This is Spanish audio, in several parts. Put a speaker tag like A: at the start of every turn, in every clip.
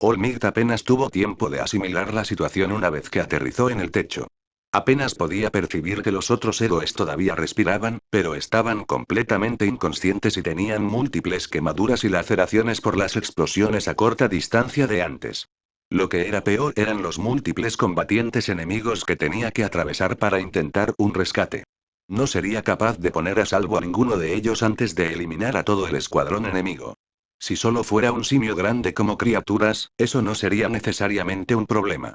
A: Olmigt apenas tuvo tiempo de asimilar la situación una vez que aterrizó en el techo. Apenas podía percibir que los otros héroes todavía respiraban, pero estaban completamente inconscientes y tenían múltiples quemaduras y laceraciones por las explosiones a corta distancia de antes. Lo que era peor eran los múltiples combatientes enemigos que tenía que atravesar para intentar un rescate. No sería capaz de poner a salvo a ninguno de ellos antes de eliminar a todo el escuadrón enemigo. Si solo fuera un simio grande como criaturas, eso no sería necesariamente un problema.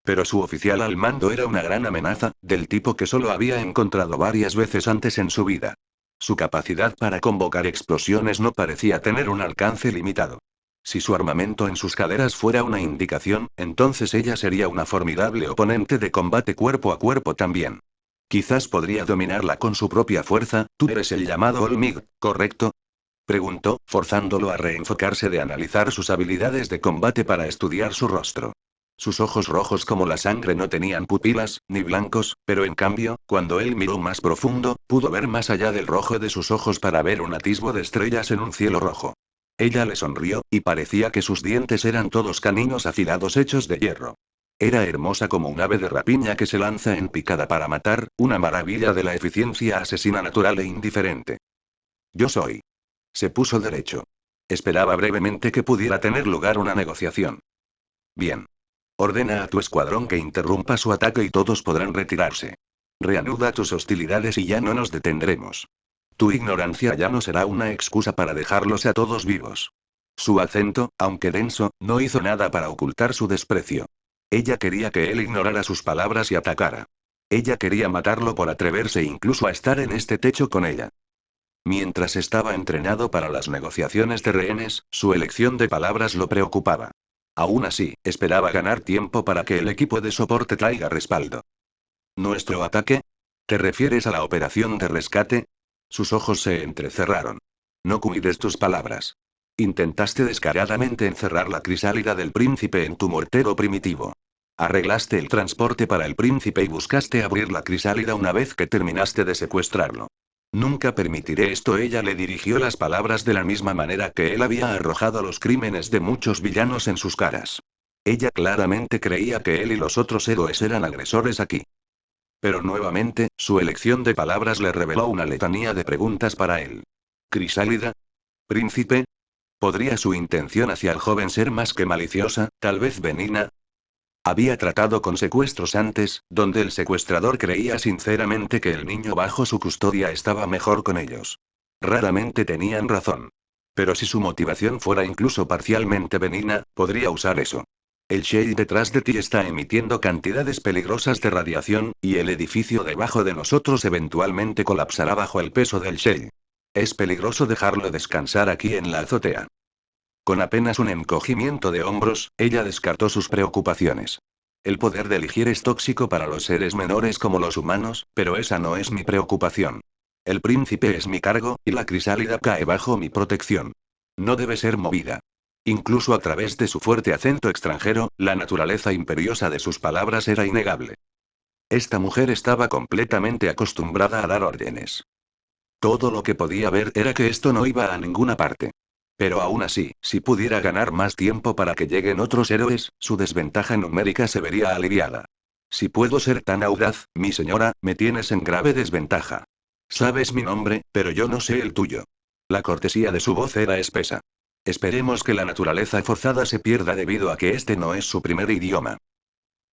A: Pero su oficial al mando era una gran amenaza, del tipo que solo había encontrado varias veces antes en su vida. Su capacidad para convocar explosiones no parecía tener un alcance limitado. Si su armamento en sus caderas fuera una indicación, entonces ella sería una formidable oponente de combate cuerpo a cuerpo también. Quizás podría dominarla con su propia fuerza. Tú eres el llamado Olmig, ¿correcto? Preguntó, forzándolo a reenfocarse de analizar sus habilidades de combate para estudiar su rostro. Sus ojos rojos como la sangre no tenían pupilas, ni blancos, pero en cambio, cuando él miró más profundo, pudo ver más allá del rojo de sus ojos para ver un atisbo de estrellas en un cielo rojo. Ella le sonrió, y parecía que sus dientes eran todos caninos afilados hechos de hierro. Era hermosa como un ave de rapiña que se lanza en picada para matar, una maravilla de la eficiencia asesina natural e indiferente. Yo soy. Se puso derecho. Esperaba brevemente que pudiera tener lugar una negociación. Bien. Ordena a tu escuadrón que interrumpa su ataque y todos podrán retirarse. Reanuda tus hostilidades y ya no nos detendremos. Tu ignorancia ya no será una excusa para dejarlos a todos vivos. Su acento, aunque denso, no hizo nada para ocultar su desprecio. Ella quería que él ignorara sus palabras y atacara. Ella quería matarlo por atreverse incluso a estar en este techo con ella. Mientras estaba entrenado para las negociaciones de rehenes, su elección de palabras lo preocupaba. Aún así, esperaba ganar tiempo para que el equipo de soporte traiga respaldo. ¿Nuestro ataque? ¿Te refieres a la operación de rescate? Sus ojos se entrecerraron. No cuides tus palabras. Intentaste descaradamente encerrar la crisálida del príncipe en tu mortero primitivo. Arreglaste el transporte para el príncipe y buscaste abrir la crisálida una vez que terminaste de secuestrarlo. Nunca permitiré esto. Ella le dirigió las palabras de la misma manera que él había arrojado los crímenes de muchos villanos en sus caras. Ella claramente creía que él y los otros héroes eran agresores aquí. Pero nuevamente, su elección de palabras le reveló una letanía de preguntas para él. ¿Crisálida? ¿Príncipe? ¿Podría su intención hacia el joven ser más que maliciosa, tal vez benigna? Había tratado con secuestros antes, donde el secuestrador creía sinceramente que el niño bajo su custodia estaba mejor con ellos. Raramente tenían razón. Pero si su motivación fuera incluso parcialmente benigna, podría usar eso. El Shell detrás de ti está emitiendo cantidades peligrosas de radiación, y el edificio debajo de nosotros eventualmente colapsará bajo el peso del Shell. Es peligroso dejarlo descansar aquí en la azotea. Con apenas un encogimiento de hombros, ella descartó sus preocupaciones. El poder de elegir es tóxico para los seres menores como los humanos, pero esa no es mi preocupación. El príncipe es mi cargo, y la crisálida cae bajo mi protección. No debe ser movida. Incluso a través de su fuerte acento extranjero, la naturaleza imperiosa de sus palabras era innegable. Esta mujer estaba completamente acostumbrada a dar órdenes. Todo lo que podía ver era que esto no iba a ninguna parte. Pero aún así, si pudiera ganar más tiempo para que lleguen otros héroes, su desventaja numérica se vería aliviada. Si puedo ser tan audaz, mi señora, me tienes en grave desventaja. Sabes mi nombre, pero yo no sé el tuyo. La cortesía de su voz era espesa. Esperemos que la naturaleza forzada se pierda debido a que este no es su primer idioma.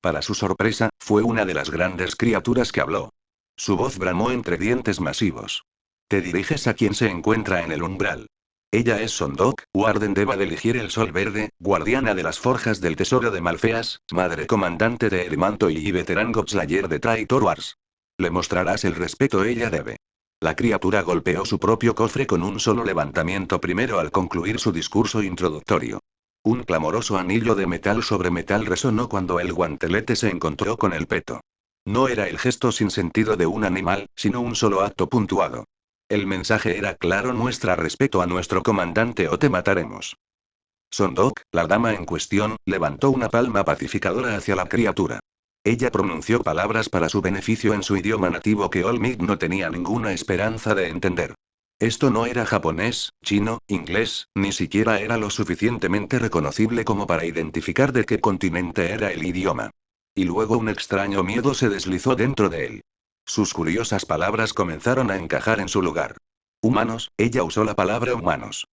A: Para su sorpresa, fue una de las grandes criaturas que habló. Su voz bramó entre dientes masivos. Te diriges a quien se encuentra en el umbral. Ella es Sondok, Warden de elegir el Sol Verde, guardiana de las forjas del tesoro de Malfeas, madre comandante de Erimanto y veterano Gobslayer de Traitor Wars. Le mostrarás el respeto ella debe. La criatura golpeó su propio cofre con un solo levantamiento primero al concluir su discurso introductorio. Un clamoroso anillo de metal sobre metal resonó cuando el guantelete se encontró con el peto. No era el gesto sin sentido de un animal, sino un solo acto puntuado. El mensaje era claro: muestra respeto a nuestro comandante o te mataremos. Sondok, la dama en cuestión, levantó una palma pacificadora hacia la criatura. Ella pronunció palabras para su beneficio en su idioma nativo que Olmig no tenía ninguna esperanza de entender. Esto no era japonés, chino, inglés, ni siquiera era lo suficientemente reconocible como para identificar de qué continente era el idioma. Y luego un extraño miedo se deslizó dentro de él. Sus curiosas palabras comenzaron a encajar en su lugar. Humanos, ella usó la palabra humanos.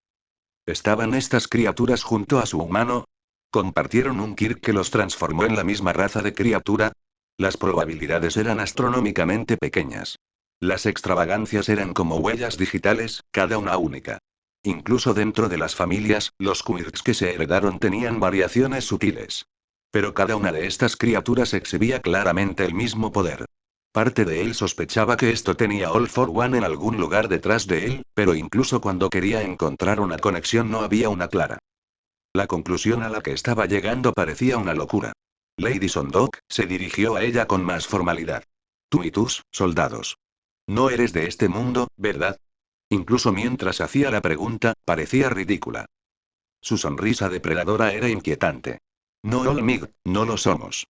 A: ¿Estaban estas criaturas junto a su humano? ¿Compartieron un Kirk que los transformó en la misma raza de criatura? Las probabilidades eran astronómicamente pequeñas. Las extravagancias eran como huellas digitales, cada una única. Incluso dentro de las familias, los quirks que se heredaron tenían variaciones sutiles. Pero cada una de estas criaturas exhibía claramente el mismo poder. Parte de él sospechaba que esto tenía All for One en algún lugar detrás de él, pero incluso cuando quería encontrar una conexión no había una clara. La conclusión a la que estaba llegando parecía una locura. Lady Sondok se dirigió a ella con más formalidad. Tú y tus soldados. No eres de este mundo, ¿verdad? Incluso mientras hacía la pregunta, parecía ridícula. Su sonrisa depredadora era inquietante. No, Olmig, no lo somos.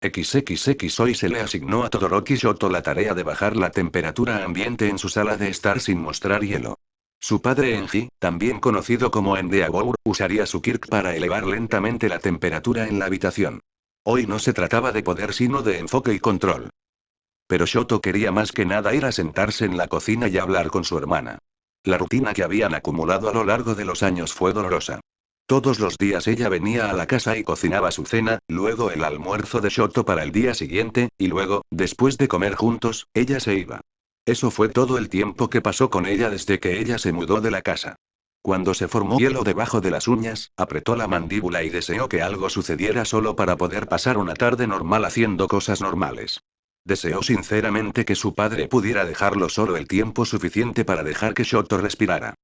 A: XXX hoy se le asignó a Todoroki Shoto la tarea de bajar la temperatura ambiente en su sala de estar sin mostrar hielo. Su padre Enji, también conocido como Endeavour, usaría su Kirk para elevar lentamente la temperatura en la habitación. Hoy no se trataba de poder sino de enfoque y control. Pero Shoto quería más que nada ir a sentarse en la cocina y hablar con su hermana. La rutina que habían acumulado a lo largo de los años fue dolorosa. Todos los días ella venía a la casa y cocinaba su cena, luego el almuerzo de Shoto para el día siguiente, y luego, después de comer juntos, ella se iba. Eso fue todo el tiempo que pasó con ella desde que ella se mudó de la casa. Cuando se formó hielo debajo de las uñas, apretó la mandíbula y deseó que algo sucediera solo para poder pasar una tarde normal haciendo cosas normales. Deseó sinceramente que su padre pudiera dejarlo solo el tiempo suficiente para dejar que Shoto respirara.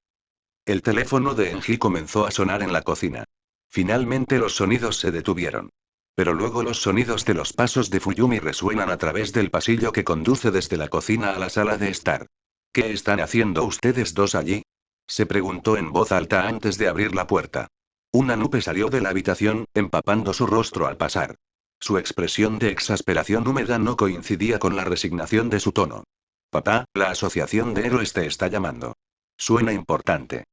A: El teléfono de Enji comenzó a sonar en la cocina. Finalmente los sonidos se detuvieron. Pero luego los sonidos de los pasos de Fuyumi resuenan a través del pasillo que conduce desde la cocina a la sala de estar. ¿Qué están haciendo ustedes dos allí? Se preguntó en voz alta antes de abrir la puerta. Una nube salió de la habitación, empapando su rostro al pasar. Su expresión de exasperación húmeda no coincidía con la resignación de su tono. Papá, la asociación de héroes te está llamando. Suena importante.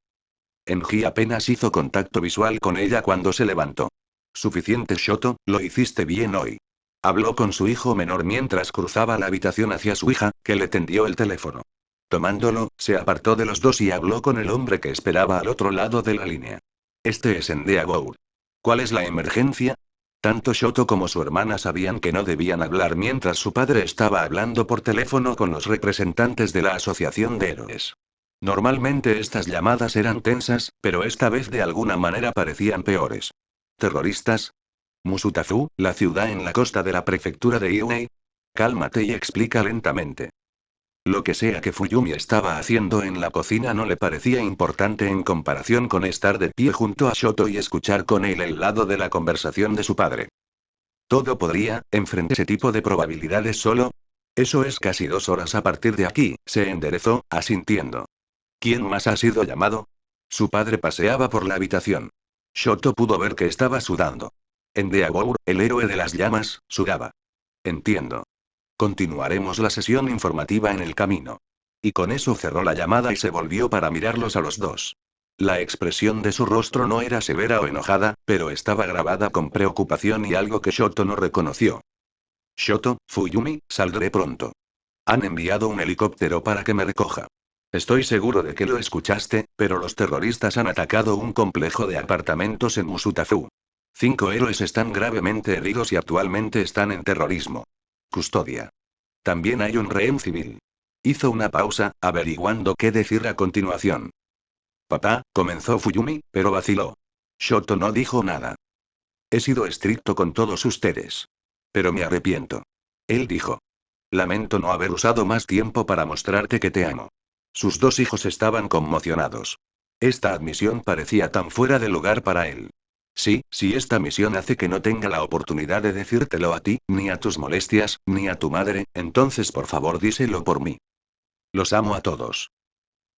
A: Enji apenas hizo contacto visual con ella cuando se levantó. Suficiente, Shoto, lo hiciste bien hoy. Habló con su hijo menor mientras cruzaba la habitación hacia su hija, que le tendió el teléfono. Tomándolo, se apartó de los dos y habló con el hombre que esperaba al otro lado de la línea. Este es Endeavour. ¿Cuál es la emergencia? Tanto Shoto como su hermana sabían que no debían hablar mientras su padre estaba hablando por teléfono con los representantes de la Asociación de Héroes. Normalmente estas llamadas eran tensas, pero esta vez de alguna manera parecían peores. ¿Terroristas? ¿Musutafu, la ciudad en la costa de la prefectura de Iunei? Cálmate y explica lentamente. Lo que sea que Fuyumi estaba haciendo en la cocina no le parecía importante en comparación con estar de pie junto a Shoto y escuchar con él el lado de la conversación de su padre. Todo podría, enfrentar ese tipo de probabilidades solo. Eso es casi 2 horas a partir de aquí, se enderezó, asintiendo. ¿Quién más ha sido llamado? Su padre paseaba por la habitación. Shoto pudo ver que estaba sudando. Endeavour, el héroe de las llamas, sudaba. Entiendo. Continuaremos la sesión informativa en el camino. Y con eso cerró la llamada y se volvió para mirarlos a los dos. La expresión de su rostro no era severa o enojada, pero estaba grabada con preocupación y algo que Shoto no reconoció. Shoto, Fuyumi, saldré pronto. Han enviado un helicóptero para que me recoja. Estoy seguro de que lo escuchaste, pero los terroristas han atacado un complejo de apartamentos en Musutafu. 5 héroes están gravemente heridos y actualmente están en terrorismo. Custodia. También hay un rehén civil. Hizo una pausa, averiguando qué decir a continuación. Papá, comenzó Fuyumi, pero vaciló. Shoto no dijo nada. He sido estricto con todos ustedes. Pero me arrepiento. Él dijo. Lamento no haber usado más tiempo para mostrarte que te amo. Sus dos hijos estaban conmocionados. Esta admisión parecía tan fuera de lugar para él. Sí, si esta misión hace que no tenga la oportunidad de decírtelo a ti, ni a tus molestias, ni a tu madre, entonces por favor díselo por mí. Los amo a todos.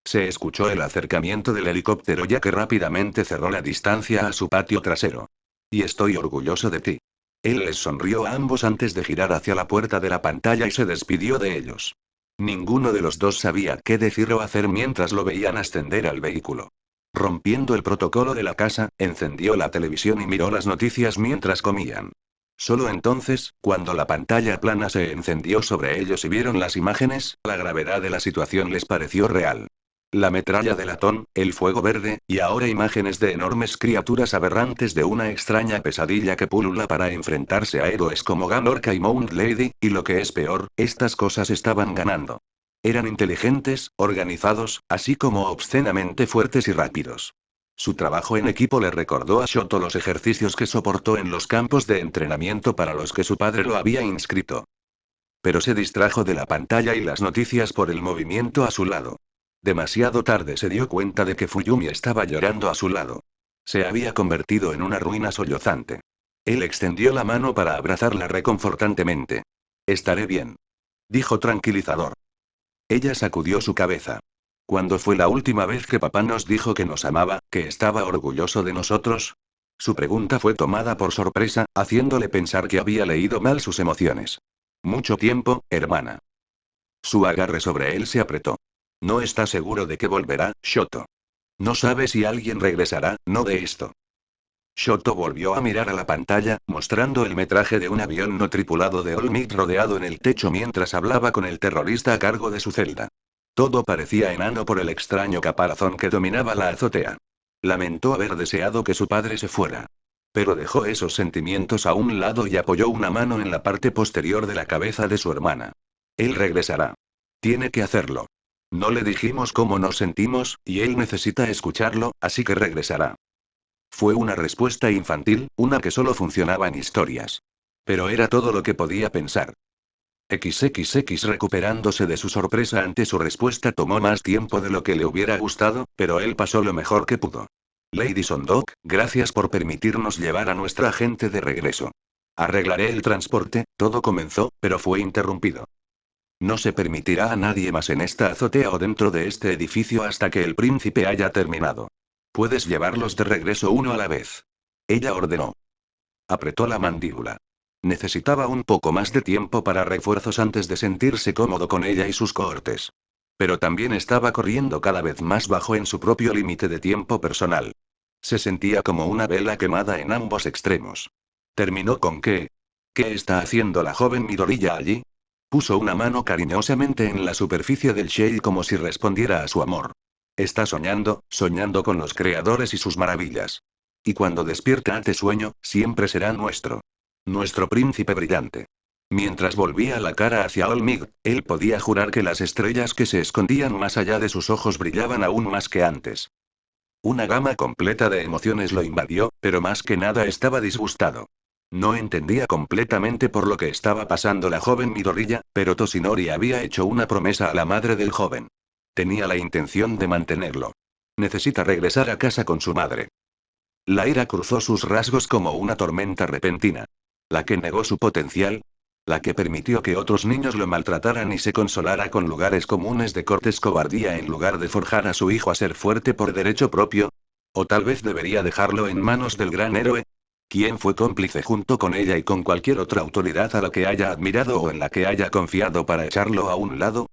A: Se escuchó el acercamiento del helicóptero ya que rápidamente cerró la distancia a su patio trasero. Y estoy orgulloso de ti. Él les sonrió a ambos antes de girar hacia la puerta de la pantalla y se despidió de ellos. Ninguno de los dos sabía qué decir o hacer mientras lo veían ascender al vehículo. Rompiendo el protocolo de la casa, encendió la televisión y miró las noticias mientras comían. Solo entonces, cuando la pantalla plana se encendió sobre ellos y vieron las imágenes, la gravedad de la situación les pareció real. La metralla de latón, el fuego verde, y ahora imágenes de enormes criaturas aberrantes de una extraña pesadilla que pulula para enfrentarse a héroes como Gamorca y Mount Lady, y lo que es peor, estas cosas estaban ganando. Eran inteligentes, organizados, así como obscenamente fuertes y rápidos. Su trabajo en equipo le recordó a Shoto los ejercicios que soportó en los campos de entrenamiento para los que su padre lo había inscrito. Pero se distrajo de la pantalla y las noticias por el movimiento a su lado. Demasiado tarde se dio cuenta de que Fuyumi estaba llorando a su lado. Se había convertido en una ruina sollozante. Él extendió la mano para abrazarla reconfortantemente. Estaré bien, dijo tranquilizador. Ella sacudió su cabeza. ¿Cuándo fue la última vez que papá nos dijo que nos amaba, que estaba orgulloso de nosotros? Su pregunta fue tomada por sorpresa, haciéndole pensar que había leído mal sus emociones. Mucho tiempo, hermana. Su agarre sobre él se apretó. No está seguro de que volverá, Shoto. No sabe si alguien regresará, no de esto. Shoto volvió a mirar a la pantalla, mostrando el metraje de un avión no tripulado de Olmec rodeado en el techo mientras hablaba con el terrorista a cargo de su celda. Todo parecía enano por el extraño caparazón que dominaba la azotea. Lamentó haber deseado que su padre se fuera. Pero dejó esos sentimientos a un lado y apoyó una mano en la parte posterior de la cabeza de su hermana. Él regresará. Tiene que hacerlo. No le dijimos cómo nos sentimos, y él necesita escucharlo, así que regresará. Fue una respuesta infantil, una que solo funcionaba en historias. Pero era todo lo que podía pensar. XXX recuperándose de su sorpresa ante su respuesta tomó más tiempo de lo que le hubiera gustado, pero él pasó lo mejor que pudo. Lady Sondoc, gracias por permitirnos llevar a nuestra gente de regreso. Arreglaré el transporte, todo comenzó, pero fue interrumpido. No se permitirá a nadie más en esta azotea o dentro de este edificio hasta que el príncipe haya terminado. Puedes llevarlos de regreso uno a la vez. Ella ordenó. Apretó la mandíbula. Necesitaba un poco más de tiempo para refuerzos antes de sentirse cómodo con ella y sus cohortes. Pero también estaba corriendo cada vez más bajo en su propio límite de tiempo personal. Se sentía como una vela quemada en ambos extremos. ¿Terminó con qué? ¿Qué está haciendo la joven Midoriya allí? Puso una mano cariñosamente en la superficie del Shell como si respondiera a su amor. Está soñando, soñando con los creadores y sus maravillas. Y cuando despierta ante sueño, siempre será nuestro. Nuestro príncipe brillante. Mientras volvía la cara hacia Olmig, él podía jurar que las estrellas que se escondían más allá de sus ojos brillaban aún más que antes. Una gama completa de emociones lo invadió, pero más que nada estaba disgustado. No entendía completamente por lo que estaba pasando la joven Midoriya, pero Toshinori había hecho una promesa a la madre del joven. Tenía la intención de mantenerlo. Necesita regresar a casa con su madre. La ira cruzó sus rasgos como una tormenta repentina. La que negó su potencial. La que permitió que otros niños lo maltrataran y se consolara con lugares comunes de cortes cobardía en lugar de forjar a su hijo a ser fuerte por derecho propio. O tal vez debería dejarlo en manos del gran héroe. ¿Quién fue cómplice junto con ella y con cualquier otra autoridad a la que haya admirado o en la que haya confiado para echarlo a un lado?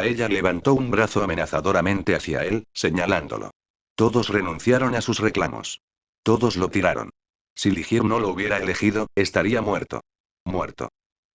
A: Ella levantó un brazo amenazadoramente hacia él, señalándolo. Todos renunciaron a sus reclamos. Todos lo tiraron. Si Ligier no lo hubiera elegido, estaría muerto. Muerto.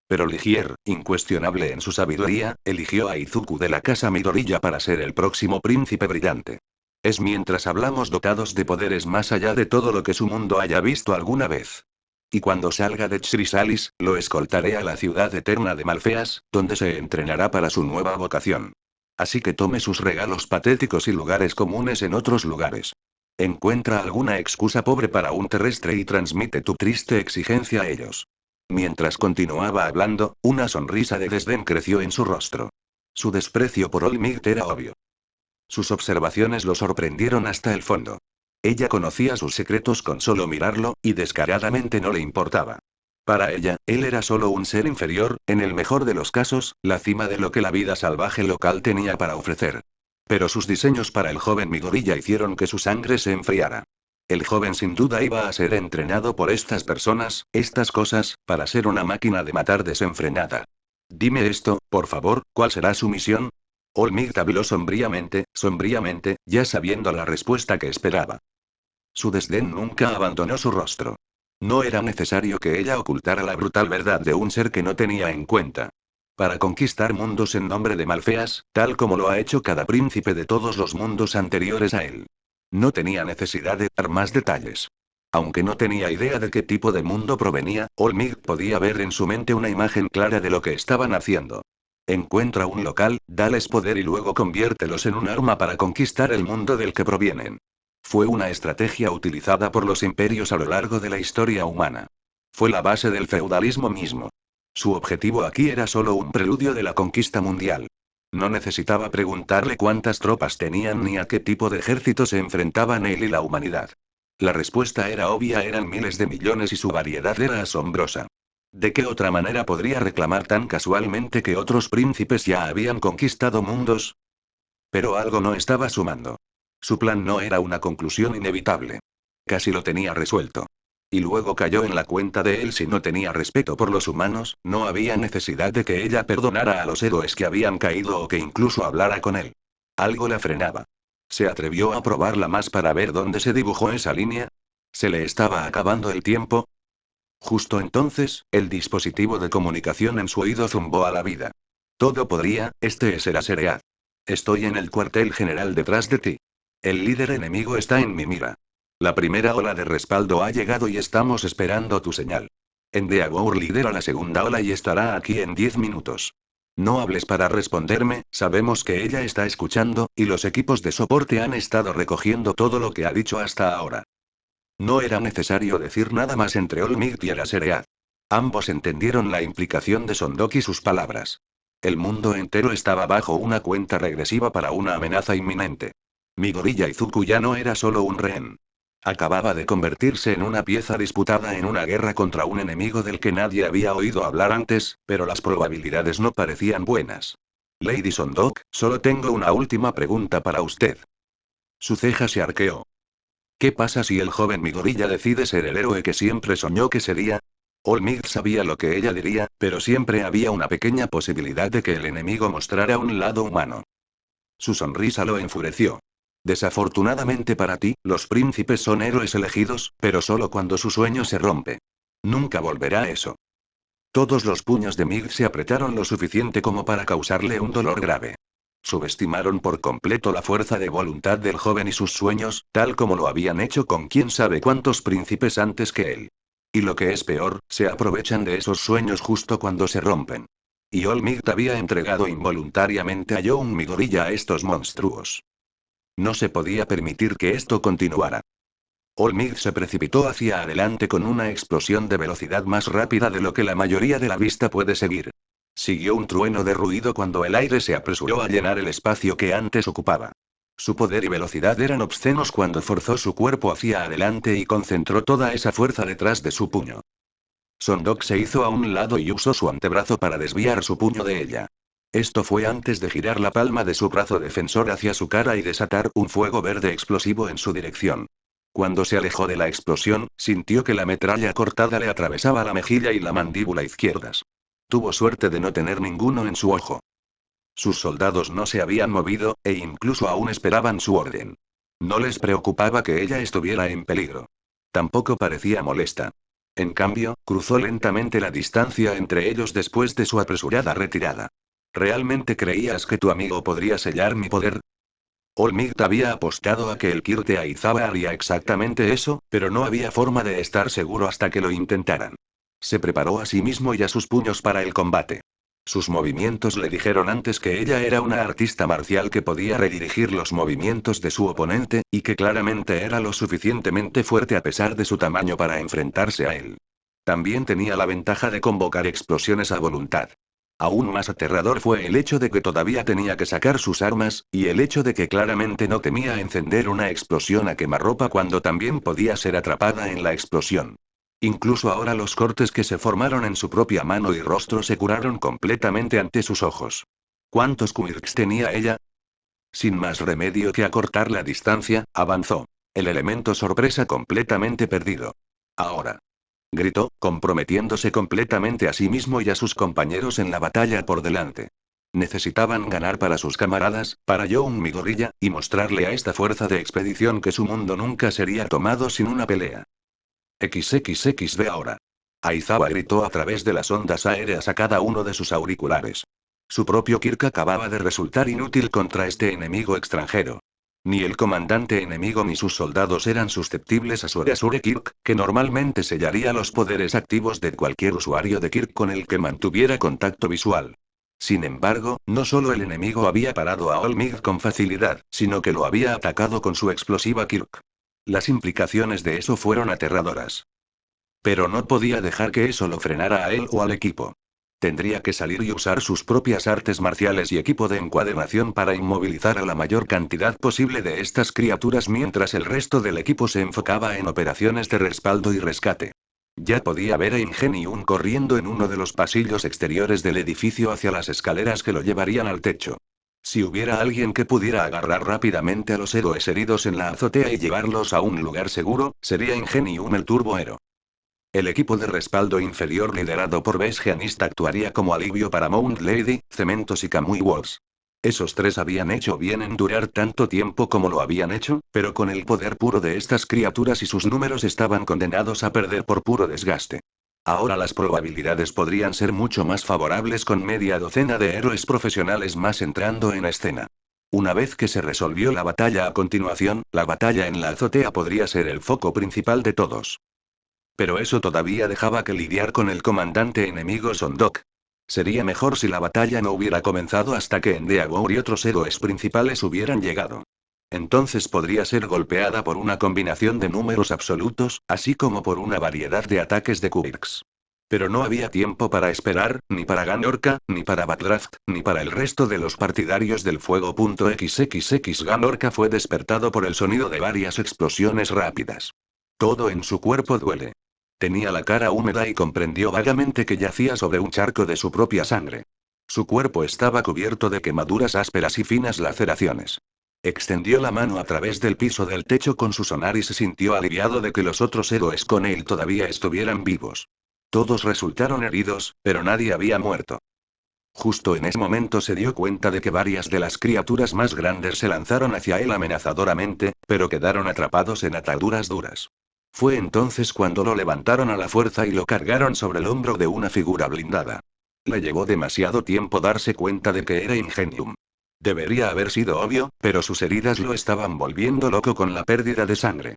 A: Pero Ligier, incuestionable en su sabiduría, eligió a Izuku de la casa Midoriya para ser el próximo príncipe brillante. Es mientras hablamos dotados de poderes más allá de todo lo que su mundo haya visto alguna vez. Y cuando salga de Chrysalis, lo escoltaré a la ciudad eterna de Malfeas, donde se entrenará para su nueva vocación. Así que tome sus regalos patéticos y lugares comunes en otros lugares. Encuentra alguna excusa pobre para un terrestre y transmite tu triste exigencia a ellos. Mientras continuaba hablando, una sonrisa de desdén creció en su rostro. Su desprecio por Olmig era obvio. Sus observaciones lo sorprendieron hasta el fondo. Ella conocía sus secretos con solo mirarlo, y descaradamente no le importaba. Para ella, él era solo un ser inferior, en el mejor de los casos, la cima de lo que la vida salvaje local tenía para ofrecer. Pero sus diseños para el joven Midoriya hicieron que su sangre se enfriara. El joven sin duda iba a ser entrenado por estas personas, estas cosas, para ser una máquina de matar desenfrenada. Dime esto, por favor, ¿cuál será su misión? Olmigt habló sombríamente, ya sabiendo la respuesta que esperaba. Su desdén nunca abandonó su rostro. No era necesario que ella ocultara la brutal verdad de un ser que no tenía en cuenta. Para conquistar mundos en nombre de Malfeas, tal como lo ha hecho cada príncipe de todos los mundos anteriores a él. No tenía necesidad de dar más detalles. Aunque no tenía idea de qué tipo de mundo provenía, Olmig podía ver en su mente una imagen clara de lo que estaban haciendo. Encuentra un local, dales poder y luego conviértelos en un arma para conquistar el mundo del que provienen. Fue una estrategia utilizada por los imperios a lo largo de la historia humana. Fue la base del feudalismo mismo. Su objetivo aquí era solo un preludio de la conquista mundial. No necesitaba preguntarle cuántas tropas tenían ni a qué tipo de ejército se enfrentaban él y la humanidad. La respuesta era obvia, eran miles de millones y su variedad era asombrosa. ¿De qué otra manera podría reclamar tan casualmente que otros príncipes ya habían conquistado mundos? Pero algo no estaba sumando. Su plan no era una conclusión inevitable. Casi lo tenía resuelto. Y luego cayó en la cuenta de él: si no tenía respeto por los humanos, no había necesidad de que ella perdonara a los héroes que habían caído o que incluso hablara con él. Algo la frenaba. ¿Se atrevió a probarla más para ver dónde se dibujó esa línea? ¿Se le estaba acabando el tiempo? Justo entonces, el dispositivo de comunicación en su oído zumbó a la vida. Todo podría, este es el Aseread. Estoy en el cuartel general detrás de ti. El líder enemigo está en mi mira. La primera ola de respaldo ha llegado y estamos esperando tu señal. Endeavour lidera la segunda ola y estará aquí en 10 minutos. No hables para responderme, sabemos que ella está escuchando, y los equipos de soporte han estado recogiendo todo lo que ha dicho hasta ahora. No era necesario decir nada más entre Olmigt y Araseread. Ambos entendieron la implicación de Sondok y sus palabras. El mundo entero estaba bajo una cuenta regresiva para una amenaza inminente. Mi gorilla Izuku ya no era solo un rehén. Acababa de convertirse en una pieza disputada en una guerra contra un enemigo del que nadie había oído hablar antes, pero las probabilidades no parecían buenas. Lady Sondok, solo tengo una última pregunta para usted. Su ceja se arqueó. ¿Qué pasa si el joven Midoriya decide ser el héroe que siempre soñó que sería? Olmigt sabía lo que ella diría, pero siempre había una pequeña posibilidad de que el enemigo mostrara un lado humano. Su sonrisa lo enfureció. Desafortunadamente para ti, los príncipes son héroes elegidos, pero solo cuando su sueño se rompe. Nunca volverá eso. Todos los puños de Mig se apretaron lo suficiente como para causarle un dolor grave. Subestimaron por completo la fuerza de voluntad del joven y sus sueños, tal como lo habían hecho con quién sabe cuántos príncipes antes que él. Y lo que es peor, se aprovechan de esos sueños justo cuando se rompen. Y Olmigt había entregado involuntariamente a Young Midoriya a estos monstruos. No se podía permitir que esto continuara. Olmigt se precipitó hacia adelante con una explosión de velocidad más rápida de lo que la mayoría de la vista puede seguir. Siguió un trueno de ruido cuando el aire se apresuró a llenar el espacio que antes ocupaba. Su poder y velocidad eran obscenos cuando forzó su cuerpo hacia adelante y concentró toda esa fuerza detrás de su puño. Sondok se hizo a un lado y usó su antebrazo para desviar su puño de ella. Esto fue antes de girar la palma de su brazo defensor hacia su cara y desatar un fuego verde explosivo en su dirección. Cuando se alejó de la explosión, sintió que la metralla cortada le atravesaba la mejilla y la mandíbula izquierdas. Tuvo suerte de no tener ninguno en su ojo. Sus soldados no se habían movido, e incluso aún esperaban su orden. No les preocupaba que ella estuviera en peligro. Tampoco parecía molesta. En cambio, cruzó lentamente la distancia entre ellos después de su apresurada retirada. ¿Realmente creías que tu amigo podría sellar mi poder? Olmigt había apostado a que el Kirte Aizawa haría exactamente eso, pero no había forma de estar seguro hasta que lo intentaran. Se preparó a sí mismo y a sus puños para el combate. Sus movimientos le dijeron antes que ella era una artista marcial que podía redirigir los movimientos de su oponente, y que claramente era lo suficientemente fuerte a pesar de su tamaño para enfrentarse a él. También tenía la ventaja de convocar explosiones a voluntad. Aún más aterrador fue el hecho de que todavía tenía que sacar sus armas, y el hecho de que claramente no temía encender una explosión a quemarropa cuando también podía ser atrapada en la explosión. Incluso ahora los cortes que se formaron en su propia mano y rostro se curaron completamente ante sus ojos. ¿Cuántos quirks tenía ella? Sin más remedio que acortar la distancia, avanzó. El elemento sorpresa completamente perdido. Ahora. Gritó, comprometiéndose completamente a sí mismo y a sus compañeros en la batalla por delante. Necesitaban ganar para sus camaradas, para Young Midoriya, y mostrarle a esta fuerza de expedición que su mundo nunca sería tomado sin una pelea. XXXV ahora. Aizawa gritó a través de las ondas aéreas a cada uno de sus auriculares. Su propio Kirk acababa de resultar inútil contra este enemigo extranjero. Ni el comandante enemigo ni sus soldados eran susceptibles a su Erasure Kirk, que normalmente sellaría los poderes activos de cualquier usuario de Kirk con el que mantuviera contacto visual. Sin embargo, no solo el enemigo había parado a Olmig con facilidad, sino que lo había atacado con su explosiva Kirk. Las implicaciones de eso fueron aterradoras. Pero no podía dejar que eso lo frenara a él o al equipo. Tendría que salir y usar sus propias artes marciales y equipo de encuadernación para inmovilizar a la mayor cantidad posible de estas criaturas mientras el resto del equipo se enfocaba en operaciones de respaldo y rescate. Ya podía ver a Ingenium corriendo en uno de los pasillos exteriores del edificio hacia las escaleras que lo llevarían al techo. Si hubiera alguien que pudiera agarrar rápidamente a los héroes heridos en la azotea y llevarlos a un lugar seguro, sería Ingenium el turbohéroe. El equipo de respaldo inferior liderado por Besgeanist actuaría como alivio para Mount Lady, Cementos y Kamui Walls. Esos tres habían hecho bien en durar tanto tiempo como lo habían hecho, pero con el poder puro de estas criaturas y sus números estaban condenados a perder por puro desgaste. Ahora las probabilidades podrían ser mucho más favorables con media docena de héroes profesionales más entrando en escena. Una vez que se resolvió la batalla a continuación, la batalla en la azotea podría ser el foco principal de todos. Pero eso todavía dejaba que lidiar con el comandante enemigo Sondok. Sería mejor si la batalla no hubiera comenzado hasta que Endeavor y otros héroes principales hubieran llegado. Entonces podría ser golpeada por una combinación de números absolutos, así como por una variedad de ataques de Quirks. Pero no había tiempo para esperar, ni para Ganorka, ni para Backdraft, ni para el resto de los partidarios del fuego. XXX Ganorka fue despertado por el sonido de varias explosiones rápidas. Todo en su cuerpo duele. Tenía la cara húmeda y comprendió vagamente que yacía sobre un charco de su propia sangre. Su cuerpo estaba cubierto de quemaduras ásperas y finas laceraciones. Extendió la mano a través del piso del techo con su sonar y se sintió aliviado de que los otros héroes con él todavía estuvieran vivos. Todos resultaron heridos, pero nadie había muerto. Justo en ese momento se dio cuenta de que varias de las criaturas más grandes se lanzaron hacia él amenazadoramente, pero quedaron atrapados en ataduras duras. Fue entonces cuando lo levantaron a la fuerza y lo cargaron sobre el hombro de una figura blindada. Le llevó demasiado tiempo darse cuenta de que era Ingenium. Debería haber sido obvio, pero sus heridas lo estaban volviendo loco con la pérdida de sangre.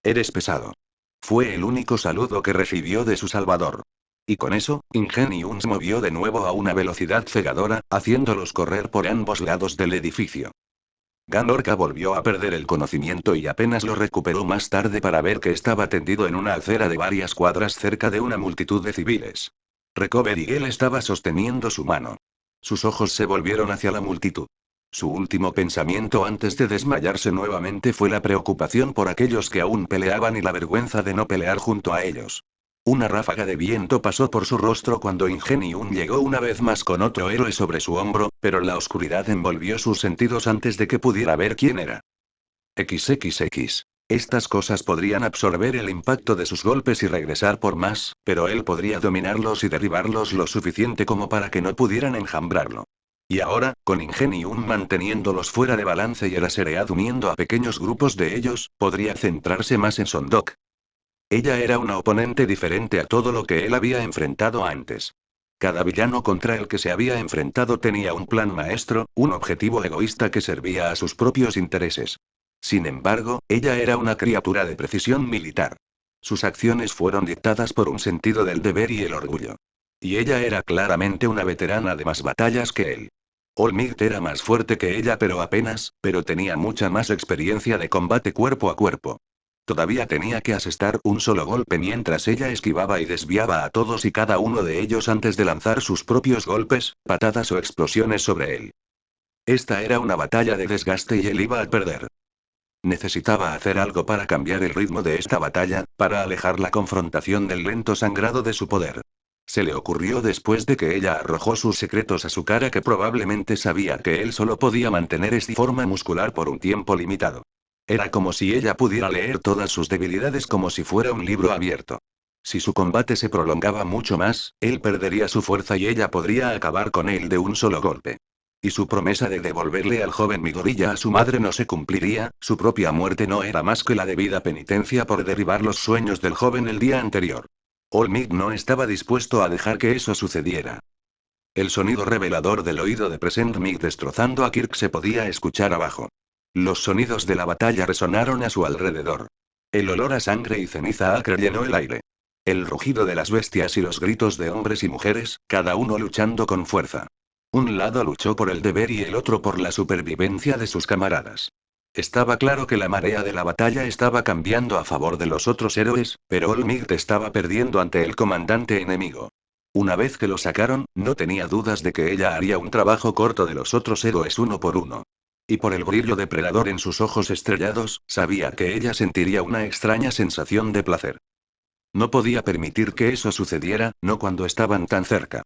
A: Eres pesado. Fue el único saludo que recibió de su salvador. Y con eso, Ingenium se movió de nuevo a una velocidad cegadora, haciéndolos correr por ambos lados del edificio. Ganorka volvió a perder el conocimiento y apenas lo recuperó más tarde para ver que estaba tendido en una acera de varias cuadras cerca de una multitud de civiles. Recover Eagle estaba sosteniendo su mano. Sus ojos se volvieron hacia la multitud. Su último pensamiento antes de desmayarse nuevamente fue la preocupación por aquellos que aún peleaban y la vergüenza de no pelear junto a ellos. Una ráfaga de viento pasó por su rostro cuando Ingenium llegó una vez más con otro héroe sobre su hombro, pero la oscuridad envolvió sus sentidos antes de que pudiera ver quién era. XXX. Estas cosas podrían absorber el impacto de sus golpes y regresar por más, pero él podría dominarlos y derribarlos lo suficiente como para que no pudieran enjambrarlo. Y ahora, con Ingenium manteniéndolos fuera de balance y Eraseread uniendo a pequeños grupos de ellos, podría centrarse más en Sondok. Ella era una oponente diferente a todo lo que él había enfrentado antes. Cada villano contra el que se había enfrentado tenía un plan maestro, un objetivo egoísta que servía a sus propios intereses. Sin embargo, ella era una criatura de precisión militar. Sus acciones fueron dictadas por un sentido del deber y el orgullo. Y ella era claramente una veterana de más batallas que él. Olmigt era más fuerte que ella pero tenía mucha más experiencia de combate cuerpo a cuerpo. Todavía tenía que asestar un solo golpe mientras ella esquivaba y desviaba a todos y cada uno de ellos antes de lanzar sus propios golpes, patadas o explosiones sobre él. Esta era una batalla de desgaste y él iba a perder. Necesitaba hacer algo para cambiar el ritmo de esta batalla, para alejar la confrontación del lento sangrado de su poder. Se le ocurrió después de que ella arrojó sus secretos a su cara que probablemente sabía que él solo podía mantener esta forma muscular por un tiempo limitado. Era como si ella pudiera leer todas sus debilidades como si fuera un libro abierto. Si su combate se prolongaba mucho más, él perdería su fuerza y ella podría acabar con él de un solo golpe. Y su promesa de devolverle al joven Midoriya a su madre no se cumpliría, su propia muerte no era más que la debida penitencia por derribar los sueños del joven el día anterior. All Might no estaba dispuesto a dejar que eso sucediera. El sonido revelador del oído de Present Mic destrozando a Kirk se podía escuchar abajo. Los sonidos de la batalla resonaron a su alrededor. El olor a sangre y ceniza acre llenó el aire. El rugido de las bestias y los gritos de hombres y mujeres, cada uno luchando con fuerza. Un lado luchó por el deber y el otro por la supervivencia de sus camaradas. Estaba claro que la marea de la batalla estaba cambiando a favor de los otros héroes, pero All Might estaba perdiendo ante el comandante enemigo. Una vez que lo sacaron, no tenía dudas de que ella haría un trabajo corto de los otros héroes uno por uno. Y por el brillo depredador en sus ojos estrellados, sabía que ella sentiría una extraña sensación de placer. No podía permitir que eso sucediera, no cuando estaban tan cerca.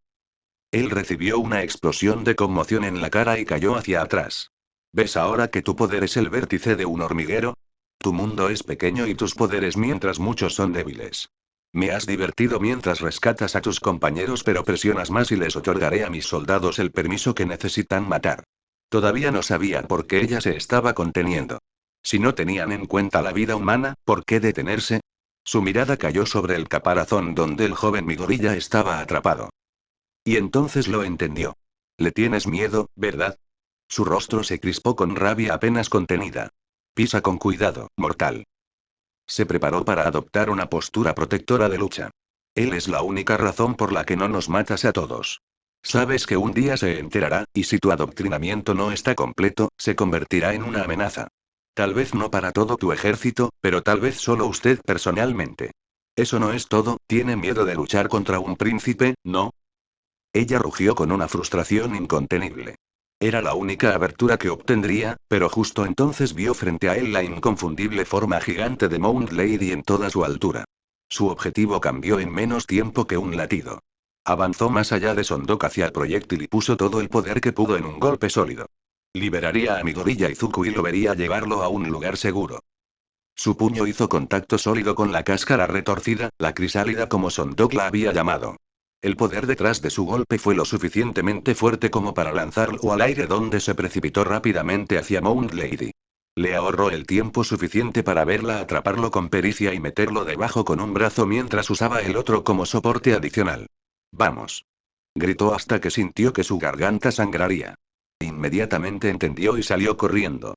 A: Él recibió una explosión de conmoción en la cara y cayó hacia atrás. ¿Ves ahora que tu poder es el vértice de un hormiguero? Tu mundo es pequeño y tus poderes mientras muchos son débiles. Me has divertido mientras rescatas a tus compañeros, pero presionas más y les otorgaré a mis soldados el permiso que necesitan matar. Todavía no sabía por qué ella se estaba conteniendo. Si no tenían en cuenta la vida humana, ¿por qué detenerse? Su mirada cayó sobre el caparazón donde el joven Midoriya estaba atrapado. Y entonces lo entendió. Le tienes miedo, ¿verdad? Su rostro se crispó con rabia apenas contenida. Pisa con cuidado, mortal. Se preparó para adoptar una postura protectora de lucha. Él es la única razón por la que no nos matas a todos. Sabes que un día se enterará, y si tu adoctrinamiento no está completo, se convertirá en una amenaza. Tal vez no para todo tu ejército, pero tal vez solo usted personalmente. Eso no es todo, tiene miedo de luchar contra un príncipe, ¿no? Ella rugió con una frustración incontenible. Era la única abertura que obtendría, pero justo entonces vio frente a él la inconfundible forma gigante de Mount Lady en toda su altura. Su objetivo cambió en menos tiempo que un latido. Avanzó más allá de Sondok hacia el proyectil y puso todo el poder que pudo en un golpe sólido. Liberaría a Midoriya Izuku y lo vería llevarlo a un lugar seguro. Su puño hizo contacto sólido con la cáscara retorcida, la crisálida como Sondok la había llamado. El poder detrás de su golpe fue lo suficientemente fuerte como para lanzarlo al aire, donde se precipitó rápidamente hacia Mount Lady. Le ahorró el tiempo suficiente para verla atraparlo con pericia y meterlo debajo con un brazo mientras usaba el otro como soporte adicional. ¡Vamos! Gritó hasta que sintió que su garganta sangraría. Inmediatamente entendió y salió corriendo.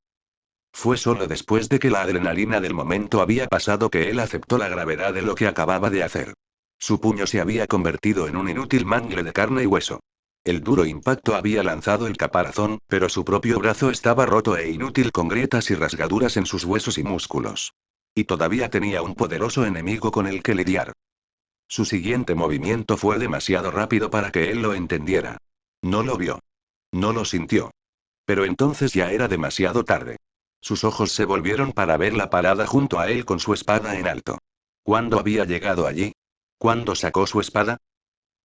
A: Fue solo después de que la adrenalina del momento había pasado que él aceptó la gravedad de lo que acababa de hacer. Su puño se había convertido en un inútil mangle de carne y hueso. El duro impacto había lanzado el caparazón, pero su propio brazo estaba roto e inútil con grietas y rasgaduras en sus huesos y músculos. Y todavía tenía un poderoso enemigo con el que lidiar. Su siguiente movimiento fue demasiado rápido para que él lo entendiera. No lo vio. No lo sintió. Pero entonces ya era demasiado tarde. Sus ojos se volvieron para verla parada junto a él con su espada en alto. ¿Cuándo había llegado allí? ¿Cuándo sacó su espada?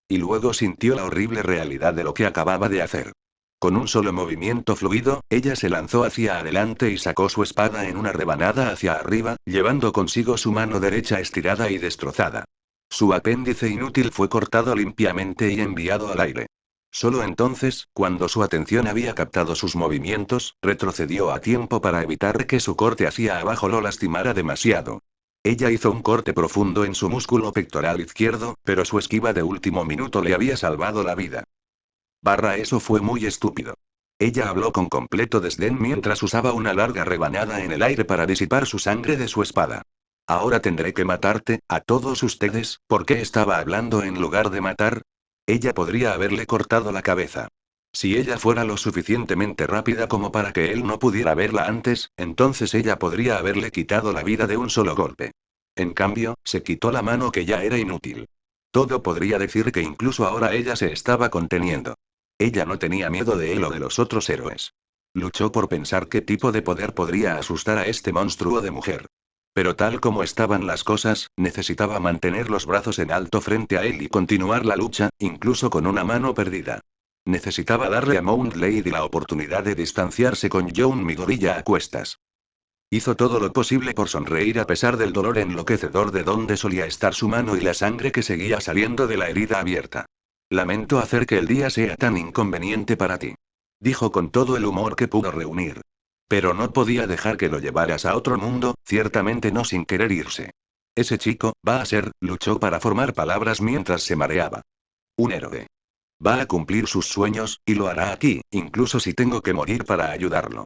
A: Y luego sintió la horrible realidad de lo que acababa de hacer. Con un solo movimiento fluido, ella se lanzó hacia adelante y sacó su espada en una rebanada hacia arriba, llevando consigo su mano derecha estirada y destrozada. Su apéndice inútil fue cortado limpiamente y enviado al aire. Solo entonces, cuando su atención había captado sus movimientos, retrocedió a tiempo para evitar que su corte hacia abajo lo lastimara demasiado. Ella hizo un corte profundo en su músculo pectoral izquierdo, pero su esquiva de último minuto le había salvado la vida. Eso fue muy estúpido. Ella habló con completo desdén mientras usaba una larga rebanada en el aire para disipar su sangre de su espada. Ahora tendré que matarte, a todos ustedes, ¿por qué estaba hablando en lugar de matar? Ella podría haberle cortado la cabeza. Si ella fuera lo suficientemente rápida como para que él no pudiera verla antes, entonces ella podría haberle quitado la vida de un solo golpe. En cambio, se quitó la mano que ya era inútil. Todo podría decir que incluso ahora ella se estaba conteniendo. Ella no tenía miedo de él o de los otros héroes. Luchó por pensar qué tipo de poder podría asustar a este monstruo de mujer. Pero tal como estaban las cosas, necesitaba mantener los brazos en alto frente a él y continuar la lucha, incluso con una mano perdida. Necesitaba darle a Mount Lady la oportunidad de distanciarse con Young Midoriya a cuestas. Hizo todo lo posible por sonreír a pesar del dolor enloquecedor de donde solía estar su mano y la sangre que seguía saliendo de la herida abierta. Lamento hacer que el día sea tan inconveniente para ti. Dijo con todo el humor que pudo reunir. Pero no podía dejar que lo llevaras a otro mundo, ciertamente no sin querer irse. Ese chico, va a ser, luchó para formar palabras mientras se mareaba. Un héroe. Va a cumplir sus sueños, y lo hará aquí, incluso si tengo que morir para ayudarlo.